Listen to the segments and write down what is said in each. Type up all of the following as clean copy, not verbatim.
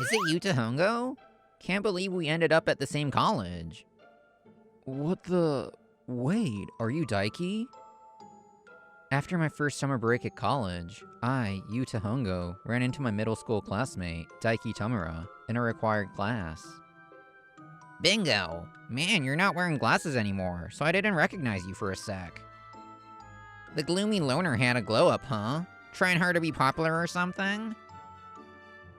Is it you, Hongo? Can't believe we ended up at the same college. What the... Wait, are you Daiki? After my first summer break at college, I, Yuta Hongo, ran into my middle school classmate, Daiki Tamura, in a required class. Bingo! Man, you're not wearing glasses anymore, so I didn't recognize you for a sec. The gloomy loner had a glow-up, huh? Trying hard to be popular or something?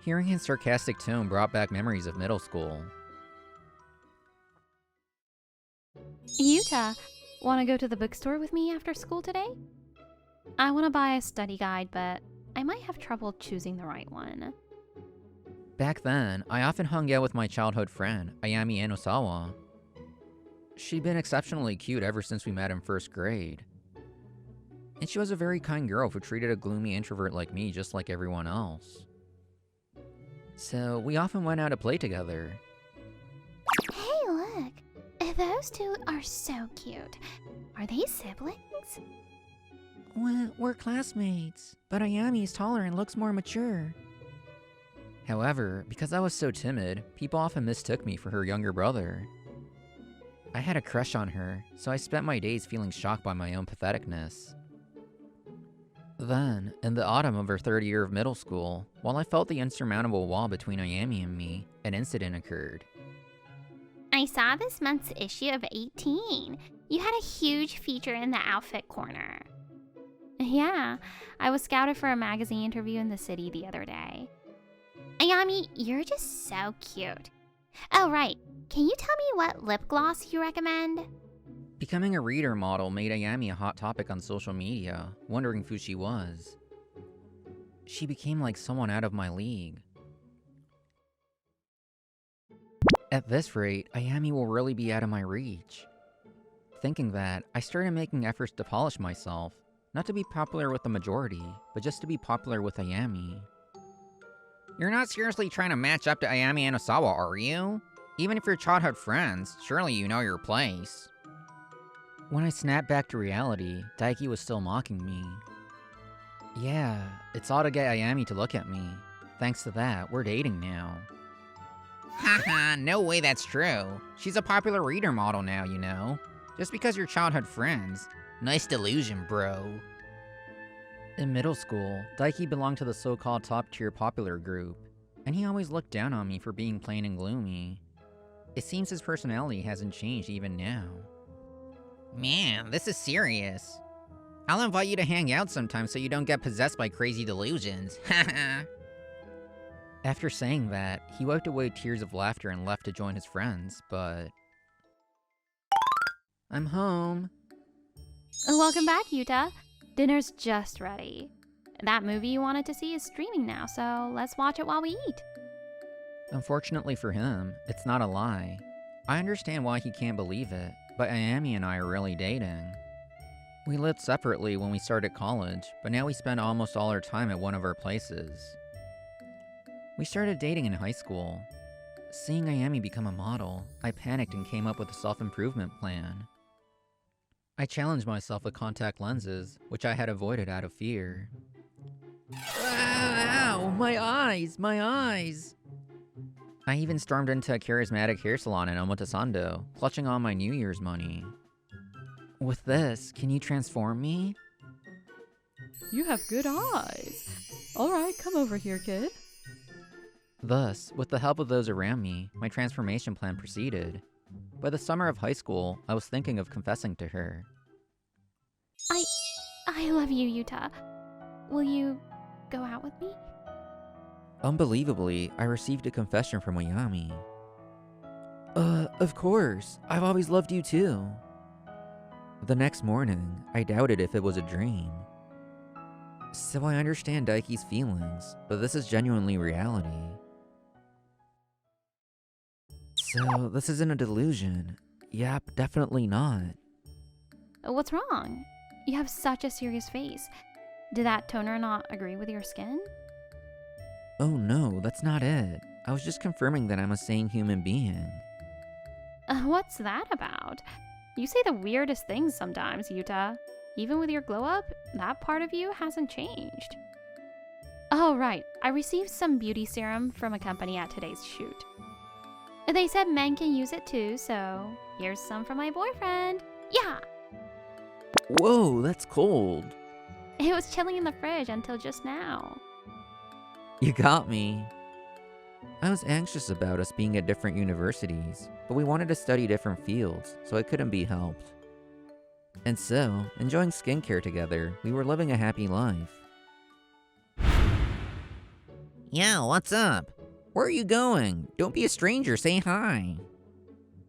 Hearing his sarcastic tone brought back memories of middle school. Yuta, wanna go to the bookstore with me after school today? I wanna buy a study guide, but I might have trouble choosing the right one. Back then, I often hung out with my childhood friend, Ayami Enosawa. She'd been exceptionally cute ever since we met in first grade. And she was a very kind girl who treated a gloomy introvert like me just like everyone else. So we often went out to play together. Hey, look! Those two are so cute. Are they siblings? Well, we're classmates, but Ayami is taller and looks more mature. However, because I was so timid, people often mistook me for her younger brother. I had a crush on her, so I spent my days feeling shocked by my own patheticness. Then, in the autumn of her third year of middle school, while I felt the insurmountable wall between Ayami and me, an incident occurred. I saw this month's issue of 18. You had a huge feature in the outfit corner. Yeah, I was scouted for a magazine interview in the city the other day. Ayami, you're just so cute. Oh, right. Can you tell me what lip gloss you recommend? Becoming a reader model made Ayami a hot topic on social media, wondering who she was. She became like someone out of my league. At this rate, Ayami will really be out of my reach. Thinking that, I started making efforts to polish myself, not to be popular with the majority, but just to be popular with Ayami. You're not seriously trying to match up to Ayami Enosawa, are you? Even if you're childhood friends, surely you know your place. When I snapped back to reality, Daiki was still mocking me. Yeah, it's all to get Ayami to look at me. Thanks to that, we're dating now. Haha, no way that's true. She's a popular reader model now, you know. Just because you're childhood friends. Nice delusion, bro. In middle school, Daiki belonged to the so-called top-tier popular group, and he always looked down on me for being plain and gloomy. It seems his personality hasn't changed even now. Man, this is serious. I'll invite you to hang out sometime so you don't get possessed by crazy delusions. Haha. After saying that, he wiped away tears of laughter and left to join his friends, but... I'm home. Welcome back, Yuta. Dinner's just ready. That movie you wanted to see is streaming now, so let's watch it while we eat. Unfortunately for him, it's not a lie. I understand why he can't believe it, but Ayami and I are really dating. We lived separately when we started college, but now we spend almost all our time at one of our places. We started dating in high school. Seeing Ayami become a model, I panicked and came up with a self-improvement plan. I challenged myself with contact lenses, which I had avoided out of fear. Ow! My eyes! My eyes! I even stormed into a charismatic hair salon in Omotesando, clutching all my New Year's money. With this, can you transform me? You have good eyes. Alright, come over here, kid. Thus, with the help of those around me, my transformation plan proceeded. By the summer of high school, I was thinking of confessing to her. I love you, Yuta. Will you go out with me? Unbelievably, I received a confession from Ayami. Of course. I've always loved you too. The next morning, I doubted if it was a dream. So I understand Daiki's feelings, but this is genuinely reality. So, this isn't a delusion. Yep, definitely not. What's wrong? You have such a serious face. Did that toner not agree with your skin? Oh no, that's not it. I was just confirming that I'm a sane human being. What's that about? You say the weirdest things sometimes, Yuta. Even with your glow up, that part of you hasn't changed. Oh, right. I received some beauty serum from a company at today's shoot. They said men can use it too, so here's some for my boyfriend. Yeah! Whoa, that's cold. It was chilling in the fridge until just now. You got me. I was anxious about us being at different universities, but we wanted to study different fields, so it couldn't be helped. And so, enjoying skincare together, we were living a happy life. Yeah, what's up? Where are you going? Don't be a stranger, say hi.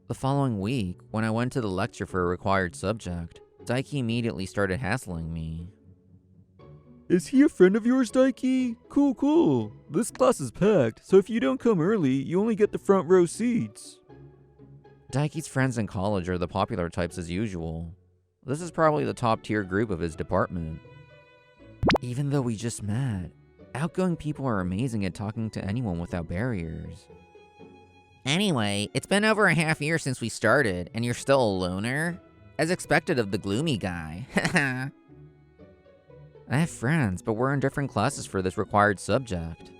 The following week, when I went to the lecture for a required subject, Daiki immediately started hassling me. Is he a friend of yours, Daiki? Cool. This class is packed, so if you don't come early, you only get the front row seats. Daiki's friends in college are the popular types as usual. This is probably the top tier group of his department. Even though we just met, outgoing people are amazing at talking to anyone without barriers. Anyway, it's been over a half year since we started, and you're still a loner? As expected of the gloomy guy. I have friends, but we're in different classes for this required subject.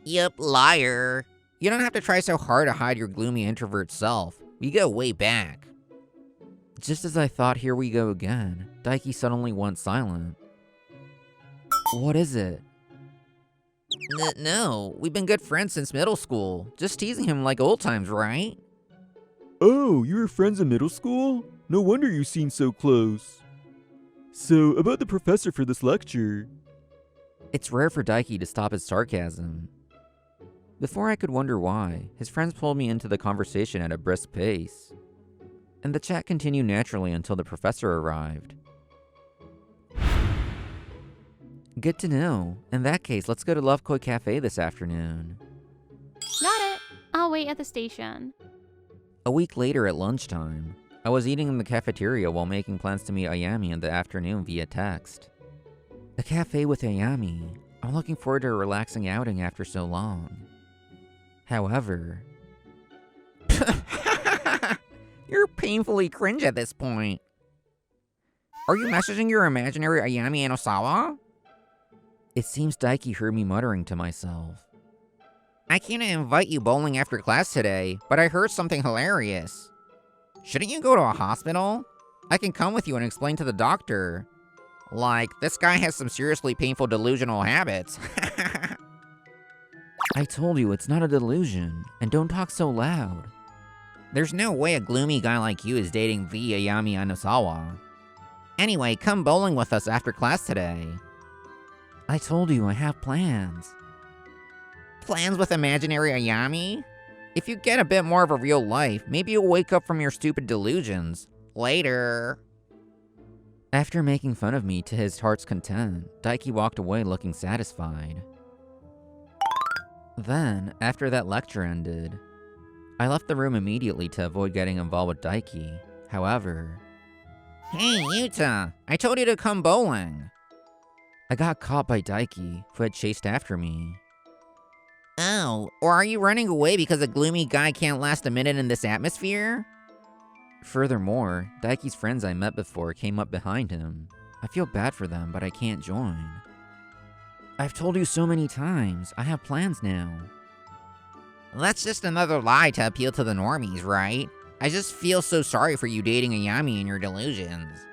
Yup, liar. You don't have to try so hard to hide your gloomy introvert self. We go way back. Just as I thought, here we go again, Daiki suddenly went silent. What is it? No, we've been good friends since middle school. Just teasing him like old times, right? Oh, you were friends in middle school? No wonder you seem so close. So, about the professor for this lecture. It's rare for Daiki to stop his sarcasm. Before I could wonder why, his friends pulled me into the conversation at a brisk pace. And the chat continued naturally until the professor arrived. Good to know. In that case, let's go to Love Koi Cafe this afternoon. Got it. I'll wait at the station. A week later at lunchtime, I was eating in the cafeteria while making plans to meet Ayami in the afternoon via text. A cafe with Ayami. I'm looking forward to a relaxing outing after so long. However... You're painfully cringe at this point. Are you messaging your imaginary Ayami and Osawa? It seems Daiki heard me muttering to myself. I can't invite you bowling after class today, but I heard something hilarious. Shouldn't you go to a hospital? I can come with you and explain to the doctor. Like, this guy has some seriously painful delusional habits. I told you it's not a delusion, and don't talk so loud. There's no way a gloomy guy like you is dating the Ayami Anosawa. Anyway, come bowling with us after class today. I told you I have plans. Plans with imaginary Ayami? If you get a bit more of a real life, maybe you'll wake up from your stupid delusions. Later. After making fun of me to his heart's content, Daiki walked away looking satisfied. Then, after that lecture ended, I left the room immediately to avoid getting involved with Daiki. However... Hey, Yuta! I told you to come bowling! I got caught by Daiki, who had chased after me. Oh, or are you running away because a gloomy guy can't last a minute in this atmosphere? Furthermore, Daiki's friends I met before came up behind him. I feel bad for them, but I can't join. I've told you so many times, I have plans now. That's just another lie to appeal to the normies, right? I just feel so sorry for you dating Ayami and your delusions.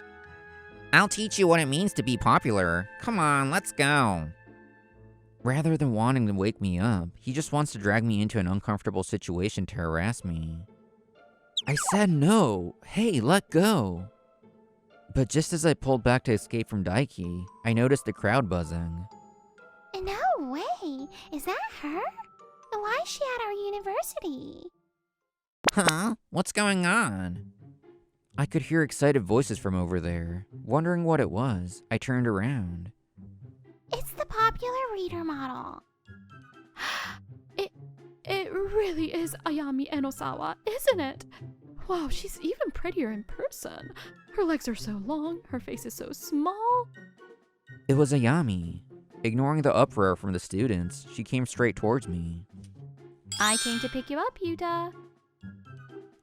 I'll teach you what it means to be popular. Come on, let's go. Rather than wanting to wake me up, he just wants to drag me into an uncomfortable situation to harass me. I said no! Hey, let go! But just as I pulled back to escape from Daiki, I noticed the crowd buzzing. No way! Is that her? Why is she at our university? Huh? What's going on? I could hear excited voices from over there. Wondering what it was, I turned around. It's the popular reader model. It really is Ayami Enosawa, isn't it? Wow, she's even prettier in person. Her legs are so long, her face is so small. It was Ayami. Ignoring the uproar from the students, she came straight towards me. I came to pick you up, Yuta.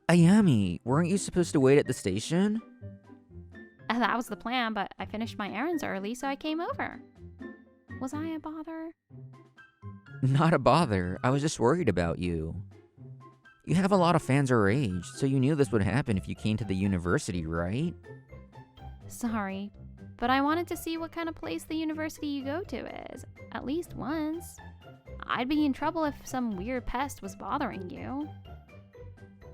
Ayami, weren't you supposed to wait at the station? That was the plan, but I finished my errands early, so I came over. Was I a bother? Not a bother, I was just worried about you. You have a lot of fans our age, so you knew this would happen if you came to the university, right? Sorry, but I wanted to see what kind of place the university you go to is, at least once. I'd be in trouble if some weird pest was bothering you.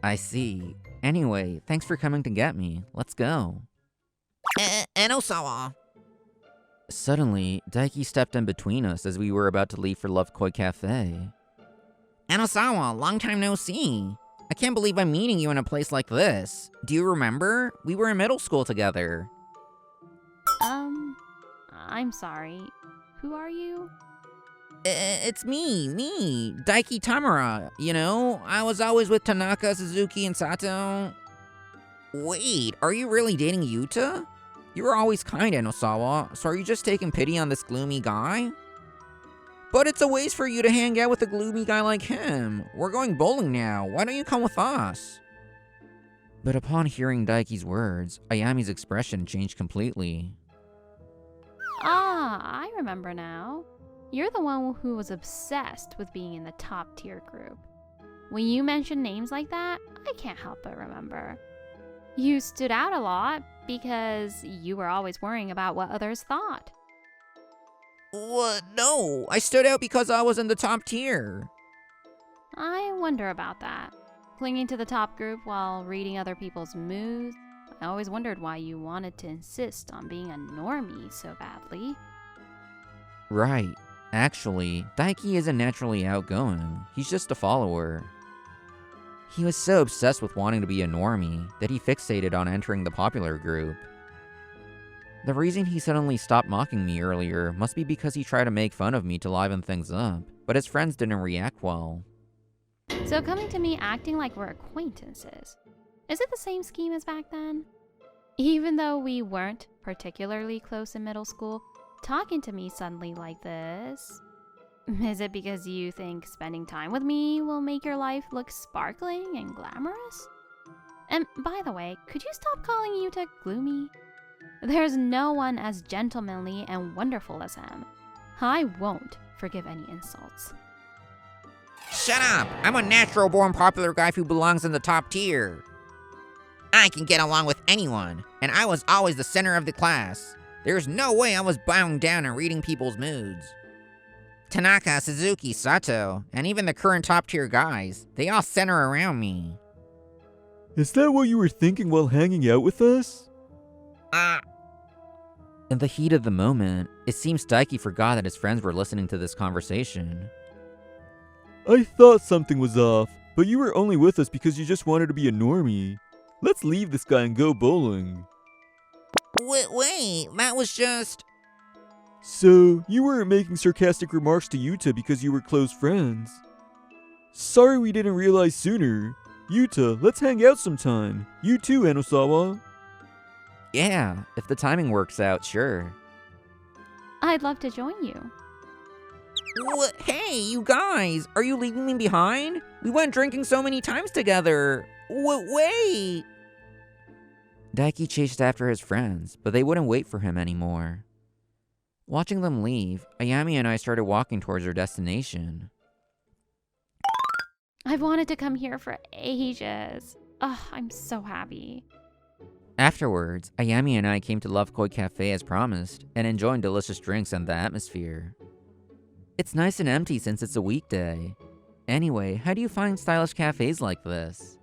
I see. Anyway, thanks for coming to get me. Let's go. Enosawa. Suddenly, Daiki stepped in between us as we were about to leave for Love Koi Cafe. Enosawa, long time no see. I can't believe I'm meeting you in a place like this. Do you remember? We were in middle school together. I'm sorry. Who are you? It's me, Daiki Tamura. You know, I was always with Tanaka, Suzuki, and Sato. Wait, are you really dating Yuta? You were always kind, Enosawa, so are you just taking pity on this gloomy guy? But it's a waste for you to hang out with a gloomy guy like him. We're going bowling now. Why don't you come with us? But upon hearing Daiki's words, Ayami's expression changed completely. Ah, I remember now. You're the one who was obsessed with being in the top tier group. When you mention names like that, I can't help but remember. You stood out a lot because you were always worrying about what others thought. What? No, I stood out because I was in the top tier. I wonder about that. Clinging to the top group while reading other people's moods. I always wondered why you wanted to insist on being a normie so badly. Right. Actually, Daiki isn't naturally outgoing. He's just a follower. He was so obsessed with wanting to be a normie that he fixated on entering the popular group. The reason he suddenly stopped mocking me earlier must be because he tried to make fun of me to liven things up, but his friends didn't react well. So coming to me acting like we're acquaintances, is it the same scheme as back then? Even though we weren't particularly close in middle school, talking to me suddenly like this? Is it because you think spending time with me will make your life look sparkling and glamorous? And by the way, could you stop calling Yuta gloomy? There's no one as gentlemanly and wonderful as him. I won't forgive any insults. Shut up! I'm a natural-born popular guy who belongs in the top tier. I can get along with anyone, and I was always the center of the class. There's no way I was bowing down and reading people's moods. Tanaka, Suzuki, Sato, and even the current top-tier guys, they all center around me. Is that what you were thinking while hanging out with us? In the heat of the moment, it seems Daiki forgot that his friends were listening to this conversation. I thought something was off, but you were only with us because you just wanted to be a normie. Let's leave this guy and go bowling. Wait, that was just... So, you weren't making sarcastic remarks to Yuta because you were close friends. Sorry we didn't realize sooner. Yuta, let's hang out sometime. You too, Enosawa. Yeah, if the timing works out, sure. I'd love to join you. What? Hey, you guys, are you leaving me behind? We went drinking so many times together. Wait! Daiki chased after his friends, but they wouldn't wait for him anymore. Watching them leave, Ayami and I started walking towards our destination. I've wanted to come here for ages. Oh, I'm so happy. Afterwards, Ayami and I came to Love Koi Cafe as promised, and enjoying delicious drinks and the atmosphere. It's nice and empty since it's a weekday. Anyway, how do you find stylish cafes like this?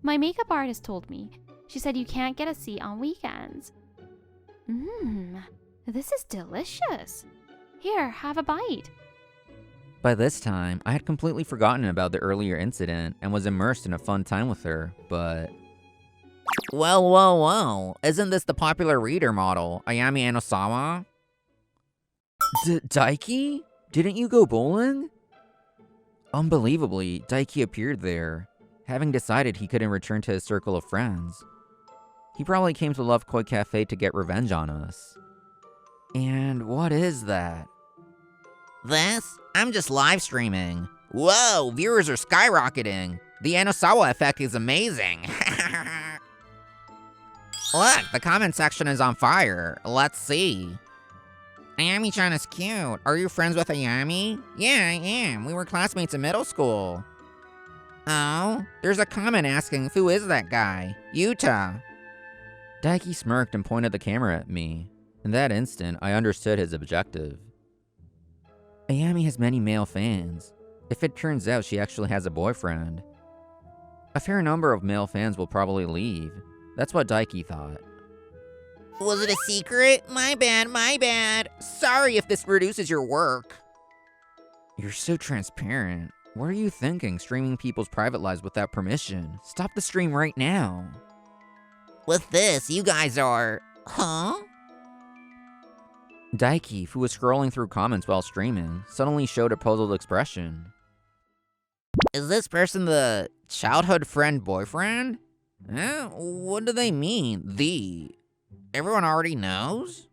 My makeup artist told me. She said you can't get a seat on weekends. This is delicious. Here, have a bite. By this time, I had completely forgotten about the earlier incident and was immersed in a fun time with her, but... Well, isn't this the popular reader model, Ayami Enosawa? Daiki? Didn't you go bowling? Unbelievably, Daiki appeared there, having decided he couldn't return to his circle of friends. He probably came to Love Koi Cafe to get revenge on us. And what is that? This? I'm just live streaming. Whoa, viewers are skyrocketing. The Enosawa effect is amazing. Look, the comment section is on fire. Let's see. Ayami-chan is cute. Are you friends with Ayami? Yeah, I am. We were classmates in middle school. Oh, there's a comment asking who is that guy? Yuta. Daiki smirked and pointed the camera at me. In that instant, I understood his objective. Ayami has many male fans. If it turns out she actually has a boyfriend, a fair number of male fans will probably leave. That's what Daiki thought. Was it a secret? My bad. Sorry if this reduces your work. You're so transparent. What are you thinking, streaming people's private lives without permission? Stop the stream right now. With this, you guys are... Huh? Daiki, who was scrolling through comments while streaming, suddenly showed a puzzled expression. Is this person the childhood friend boyfriend? What do they mean, the? Everyone already knows?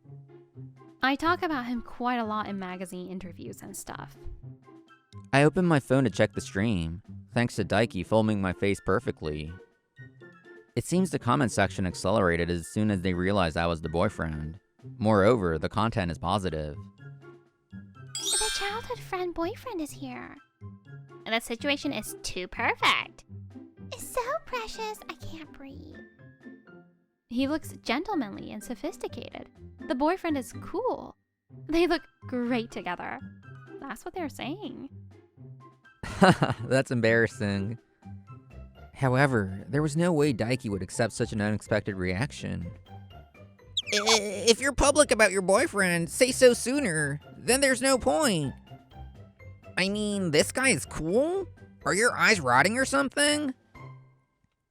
I talk about him quite a lot in magazine interviews and stuff. I opened my phone to check the stream, thanks to Daiki filming my face perfectly. It seems the comment section accelerated as soon as they realized I was the boyfriend. Moreover, the content is positive. The childhood friend boyfriend is here. And the situation is too perfect. It's so precious, I can't breathe. He looks gentlemanly and sophisticated. The boyfriend is cool. They look great together. That's what they're saying. That's embarrassing. However, there was no way Daiki would accept such an unexpected reaction. If you're public about your boyfriend, say so sooner. Then there's no point. I mean, this guy is cool? Are your eyes rotting or something?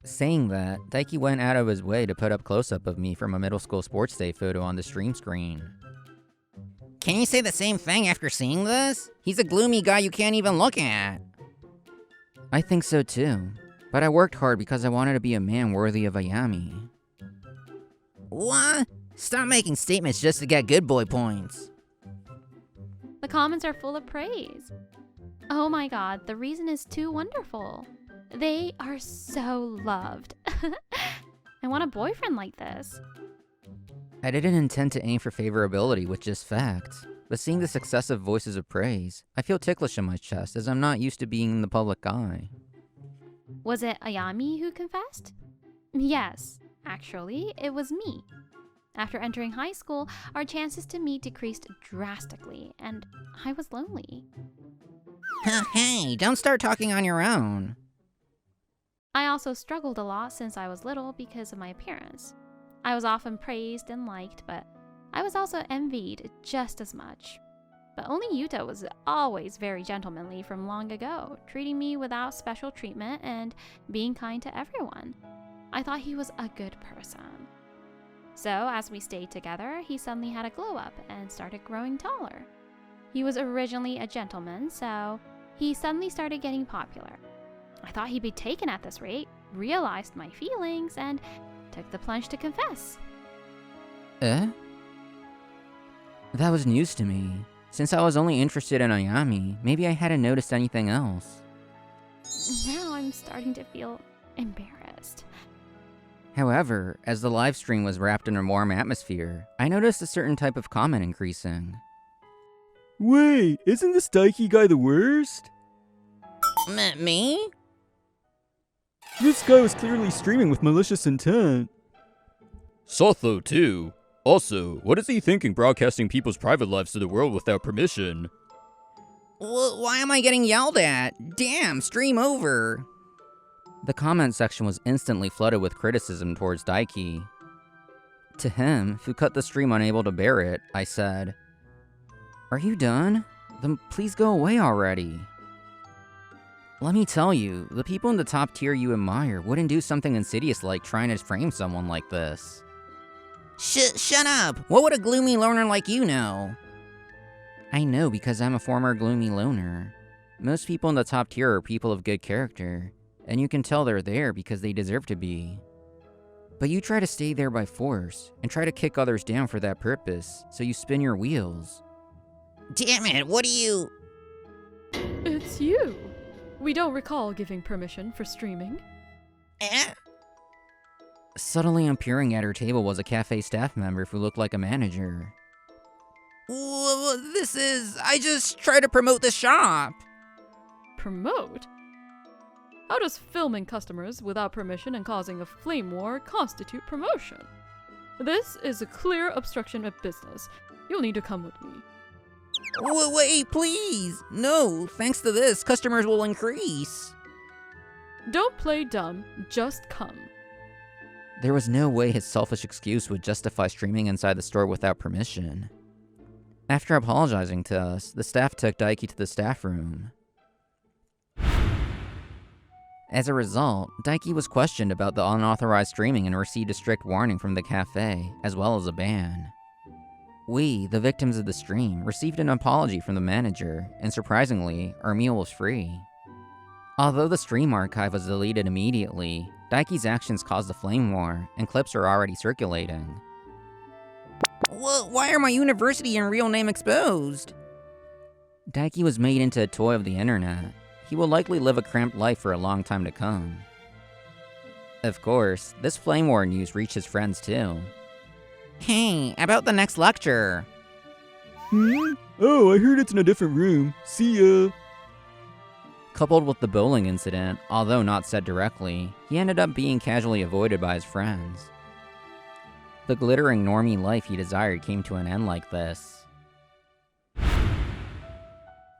Saying that, Daiki went out of his way to put up close-up of me from a middle school sports day photo on the stream screen. Can you say the same thing after seeing this? He's a gloomy guy you can't even look at. I think so too, but I worked hard because I wanted to be a man worthy of Ayami. What? Stop making statements just to get good boy points. The comments are full of praise. Oh my god, the reason is too wonderful. They are so loved. I want a boyfriend like this. I didn't intend to aim for favorability with just facts, but seeing the successive voices of praise, I feel ticklish in my chest as I'm not used to being in the public eye. Was it Ayami who confessed? Yes, actually, it was me. After entering high school, our chances to meet decreased drastically, and I was lonely. Hey, don't start talking on your own. I also struggled a lot since I was little because of my appearance. I was often praised and liked, but I was also envied just as much. But only Yuta was always very gentlemanly from long ago, treating me without special treatment and being kind to everyone. I thought he was a good person. So, as we stayed together, he suddenly had a glow up and started growing taller. He was originally a gentleman, so he suddenly started getting popular. I thought he'd be taken at this rate, realized my feelings, and took the plunge to confess. Eh? That was news to me. Since I was only interested in Ayami, maybe I hadn't noticed anything else. Now I'm starting to feel embarrassed. However, as the live stream was wrapped in a warm atmosphere, I noticed a certain type of comment increasing. Wait, isn't this Daiki guy the worst? Me? This guy was clearly streaming with malicious intent. Sotho, too. Also, what is he thinking broadcasting people's private lives to the world without permission? Why am I getting yelled at? Damn, stream over. The comment section was instantly flooded with criticism towards Daiki. To him, who cut the stream unable to bear it, I said, "Are you done? Then please go away already." Let me tell you, the people in the top tier you admire wouldn't do something insidious like trying to frame someone like this. Shut up! What would a gloomy loner like you know? I know because I'm a former gloomy loner. Most people in the top tier are people of good character, and you can tell they're there because they deserve to be. But you try to stay there by force, and try to kick others down for that purpose, so you spin your wheels. Damn it, what do you... It's you. We don't recall giving permission for streaming. Eh? Subtly appearing at her table was a cafe staff member who looked like a manager. I just try to promote the shop. Promote? How does filming customers without permission and causing a flame war constitute promotion? This is a clear obstruction of business. You'll need to come with me. Wait, please. No, thanks to this, customers will increase. Don't play dumb, just come. There was no way his selfish excuse would justify streaming inside the store without permission. After apologizing to us, the staff took Daiki to the staff room. As a result, Daiki was questioned about the unauthorized streaming and received a strict warning from the cafe, as well as a ban. We, the victims of the stream, received an apology from the manager, and surprisingly, our meal was free. Although the stream archive was deleted immediately, Daiki's actions caused a flame war, and clips are already circulating. Why are my university and real name exposed? Daiki was made into a toy of the internet. He will likely live a cramped life for a long time to come. Of course, this flame war news reached his friends too. Hey, about the next lecture. Oh, I heard it's in a different room. See ya. Coupled with the bowling incident, although not said directly, he ended up being casually avoided by his friends. The glittering normie life he desired came to an end like this.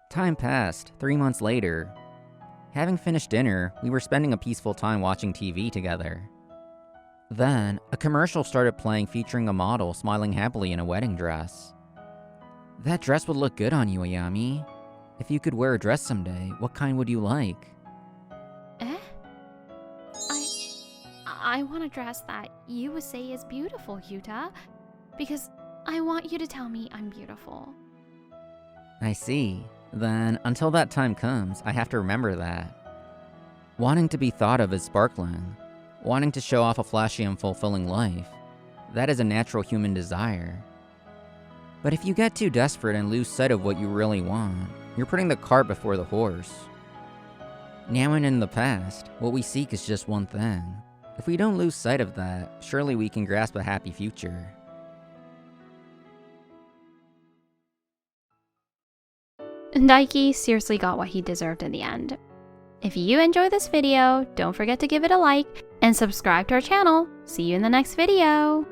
Time passed, 3 months later. Having finished dinner, we were spending a peaceful time watching TV together. Then, a commercial started playing featuring a model smiling happily in a wedding dress. That dress would look good on you, Ayami. If you could wear a dress someday, what kind would you like? I want a dress that you would say is beautiful, Yuta, because I want you to tell me I'm beautiful. I see. Then, until that time comes, I have to remember that. Wanting to be thought of as sparkling, wanting to show off a flashy and fulfilling life, that is a natural human desire. But if you get too desperate and lose sight of what you really want, you're putting the cart before the horse. Now and in the past, what we seek is just one thing. If we don't lose sight of that, surely we can grasp a happy future. Daiki seriously got what he deserved in the end. If you enjoyed this video, don't forget to give it a like and subscribe to our channel. See you in the next video!